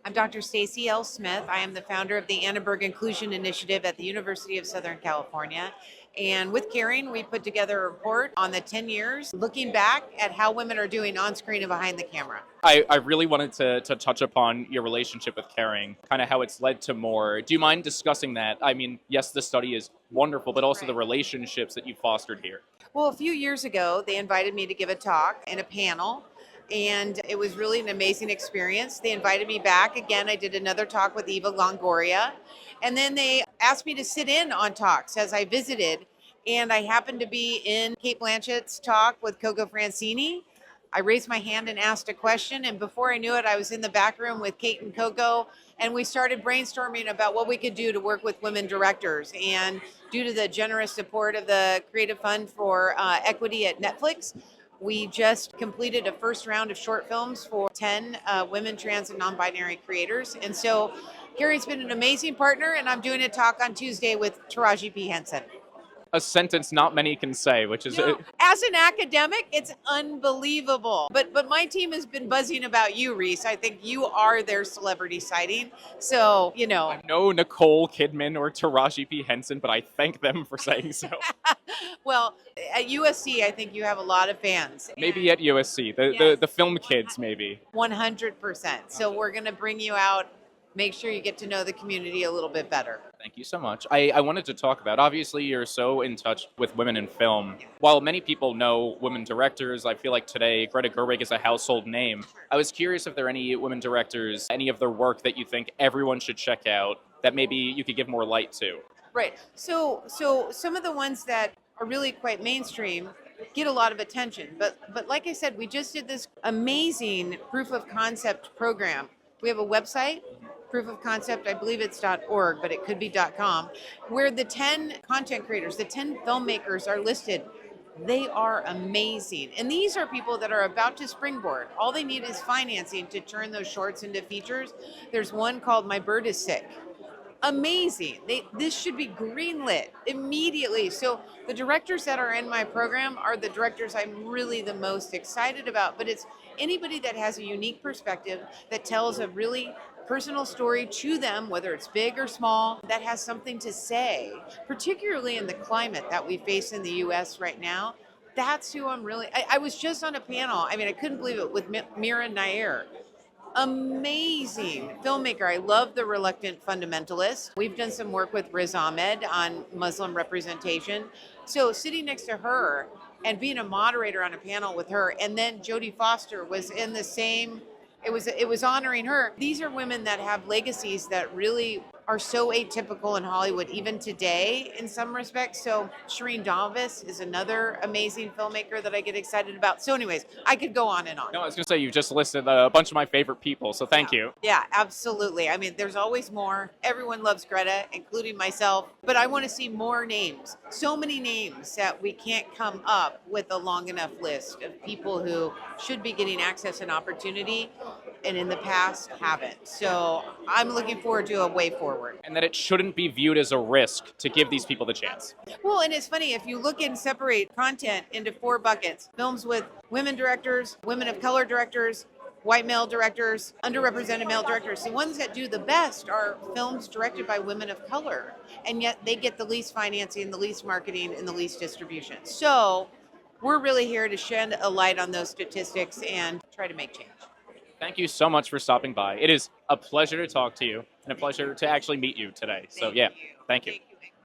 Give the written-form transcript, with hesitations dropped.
I'm Dr. Stacy L. Smith. I am the founder of the Annenberg Inclusion Initiative at the University of Southern California. And with Kering, we put together a report on the 10 years, looking back at how women are doing on screen and behind the camera. I really wanted to touch upon your relationship with Kering, kind of how it's led to more. Do you mind discussing that? I mean, yes, the study is wonderful, but also the Right. relationships that you fostered here. Well, a few years ago, they invited me to give a talk and a panel, and it was really an amazing experience. They invited me back again. I did another talk with Eva Longoria, and then they asked me to sit in on talks as I visited. And I happened to be in Kate Blanchett's talk with Coco Francini. I raised my hand and asked a question, and before I knew it, I was in the back room with Kate and Coco, and we started brainstorming about what we could do to work with women directors. And due to the generous support of the Creative Fund for Equity at Netflix, we just completed a first round of short films for 10 women, trans, and non-binary creators. And so Gary's been an amazing partner, and I'm doing a talk on Tuesday with Taraji P. Henson. A sentence not many can say, which is No, as an academic, it's unbelievable. But my team has been buzzing about you, Reese. I think you are their celebrity sighting. So, no Nicole Kidman or Taraji P. Henson, but I thank them for saying so. well, at USC, I think you have a lot of fans. Maybe at USC, the, Yes. the film kids, maybe. 100%. So we're going to bring you out, make sure you get to know the community a little bit better. Thank you so much. I wanted to talk about, obviously, you're so in touch with women in film. While many people know women directors, I feel like today Greta Gerwig is a household name. I was curious if there are any women directors, any of their work that you think everyone should check out that maybe you could give more light to. Right. So some of the ones that are really quite mainstream get a lot of attention. But like I said, we just did this amazing proof of concept program. We have a website, proof of concept, I believe it's .org, but it could be .com, where the 10 content creators, the 10 filmmakers are listed. They are amazing. And these are people that are about to springboard. All they need is financing to turn those shorts into features. There's one called My Bird is Sick. Amazing. This should be greenlit immediately. So the directors that are in my program are the directors I'm really the most excited about. But it's anybody that has a unique perspective that tells a really personal story to them, whether it's big or small, that has something to say, particularly in the climate that we face in the US right now. That's who I'm really. I was just on a panel. I mean, I couldn't believe it with Mira Nair. Amazing filmmaker. I love The Reluctant Fundamentalist. We've done some work with Riz Ahmed on Muslim representation. So sitting next to her and being a moderator on a panel with her, and then Jodie Foster was in the same. It was honoring her. These are women that have legacies that really are so atypical in Hollywood, even today in some respects. So Shireen Davis is another amazing filmmaker that I get excited about. So anyways, I could go on and on. No, I was going to say, you've just listed a bunch of my favorite people, so thank you. Yeah, absolutely. I mean, there's always more. Everyone loves Greta, including myself, but I want to see more names. So many names that we can't come up with a long enough list of people who should be getting access and opportunity and in the past haven't. So I'm looking forward to a way forward. And that it shouldn't be viewed as a risk to give these people the chance. Well, and it's funny, if you look and separate content into 4 buckets, films with women directors, women of color directors, white male directors, underrepresented male directors. The ones that do the best are films directed by women of color, and yet they get the least financing, the least marketing, and the least distribution. So we're really here to shed a light on those statistics and try to make change. Thank you so much for stopping by. It is a pleasure to talk to you and a pleasure to actually meet you today. So, yeah, thank you.